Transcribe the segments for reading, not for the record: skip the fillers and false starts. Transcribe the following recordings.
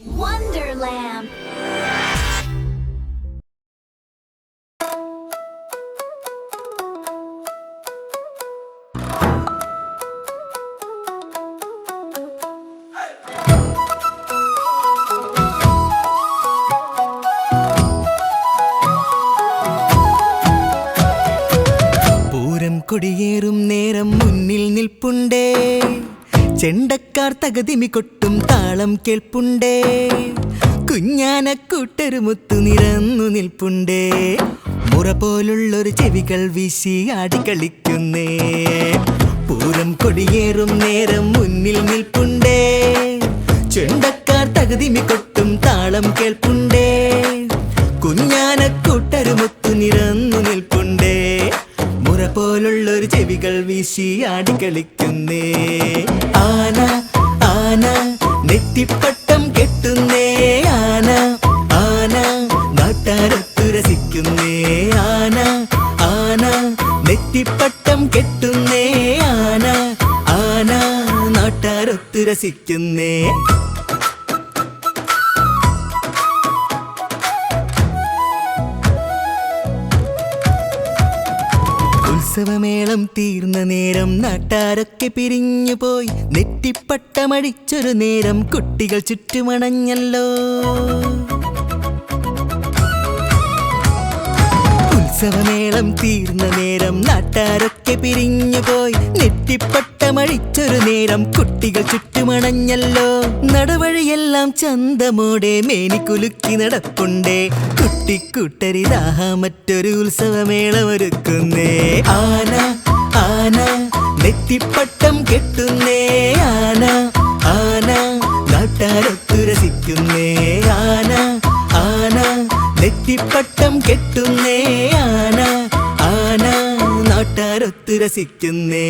Wonderland. കൊടിയേറും നേരം മുന്നിൽ നിൽപ്പുണ്ടേ ചെണ്ടക്കാർ തകതിമി കൊട്ടും താളം കേൾപ്പുണ്ടേ കുഞ്ഞാനക്കൂട്ടരുമൊത്തു നിരന്നു നിൽപ്പുണ്ടേ മുറ പോലുള്ളൊരു ചെവികൾ വീശി ആടിക്കളിക്കുന്നേ പൂരം കൊടിയേറും നേരം മുന്നിൽ നിൽപ്പുണ്ടേ ചെണ്ടക്കാർ തകതിമി കൊട്ടും താളം കേൾപ്പുണ്ടേ കുഞ്ഞാനക്കൂട്ടരുമൊത്തു നിരന്നു നിൽപ്പുണ്ടേ മുറ പോലുള്ളൊരു ചെവികൾ വീശി ആടിക്കളിക്കുന്നേ ആന ആന നെറ്റിപ്പട്ടം കെട്ടുന്നേ ആന ആന നാട്ടാരത്തു രസിക്കുന്നേ ആന ആന നെറ്റിപ്പട്ടം കെട്ടുന്നേ ആന ആന നാട്ടാരത്തു രസിക്കുന്നേ ഉത്സവമേളം തീർന്ന നേരം നാട്ടാരൊക്കെ പിരിഞ്ഞുപോയി നെറ്റിപ്പട്ടമടിച്ചൊരു നേരം കുട്ടികൾ ചുറ്റുമണഞ്ഞല്ലോ ഉത്സവമേളം തീർന്ന നേരം നാട്ടാരൊക്കെ പിരിഞ്ഞുപോയി നെറ്റിപ്പട്ടമഴിച്ചൊരു നേരം കുട്ടികൾ ചുറ്റുമണഞ്ഞല്ലോ നടവഴിയെല്ലാം ചന്തമോടെ മേനിക്കുലുക്കി നടപ്പുണ്ടേ കുട്ടിക്കൂട്ടരിതാഹ മറ്റൊരു ഉത്സവമേളം ഒരുക്കുന്നേ ആന ആന നെറ്റിപ്പട്ടം കെട്ടുന്നേ ആന ആന നാട്ടാരൊത്തു രസിക്കുന്നേ ആന ആന നെറ്റിപ്പട്ടം കെട്ടുന്നേ ആന ആന നാട്ടാരൊത്തു രസിക്കുന്നേ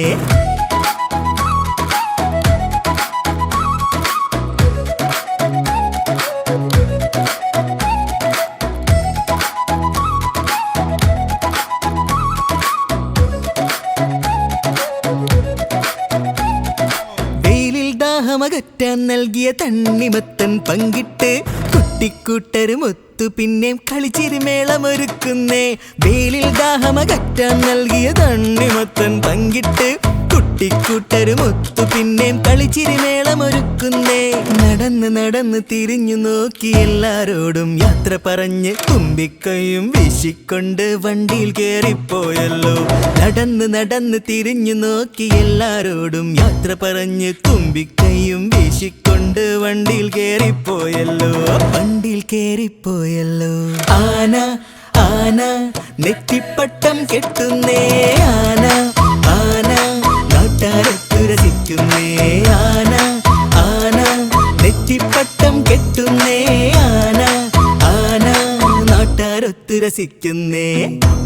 ദാഹമകറ്റാൻ നൽകിയ തണ്ണിമത്തൻ പങ്കിട്ട് കുട്ടിക്കൂട്ടരുമൊത്തു പിന്നെയും കളിച്ചിരിമേളമൊരുക്കുന്നേ വേലിൽ ദാഹമകറ്റാൻ നൽകിയ തണ്ണിമത്തൻ പങ്കിട്ട് കുട്ടിക്കൂട്ടരുമൊത്തു പിന്നെയും കളിച്ചിരിമേളമൊരുക്കുന്നേ നടന്ന് നടന്ന് തിരിഞ്ഞു നോക്കി എല്ലാരോടും യാത്ര പറഞ്ഞ് തുമ്പിക്കൈയും വീശിക്കൊണ്ട് വണ്ടിയിൽ കേറിപ്പോയല്ലോ നടന്ന് നടന്ന് തിരിഞ്ഞു നോക്കി എല്ലാരോടും യാത്ര പറഞ്ഞ് തുമ്പിക്കൈയും വീശിക്കൊണ്ട് വണ്ടിയിൽ കേറിപ്പോയല്ലോ വണ്ടിയിൽ കേറിപ്പോയല്ലോ ആന ആന നെറ്റിപ്പട്ടം കെട്ടുന്നേ ആന ആന നാട്ടാരത്തു രസിക്കുന്നേ ആന ആന നെറ്റിപ്പട്ടം കെട്ടുന്നേ ആന ആന നാട്ടാരൊത്തു രസിക്കുന്നേ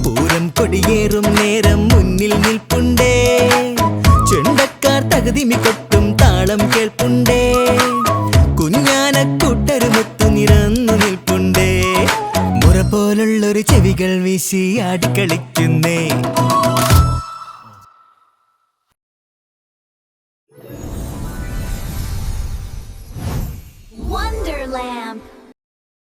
പൂരം കൊടിയേറും നേരം മുന്നിൽ നിൽപ്പുണ്ടേ ചെണ്ടക്കാർ തകതിമി കൊട്ടും താളം കേൾപ്പുണ്ടേ കുഞ്ഞാനക്കൂട്ടരുമൊത്തു നിരന്നു നിൽപ്പുണ്ടേ മുറ പോലുള്ളൊരു ചെവികൾ വീശി ആടിക്കളിക്കുന്നേ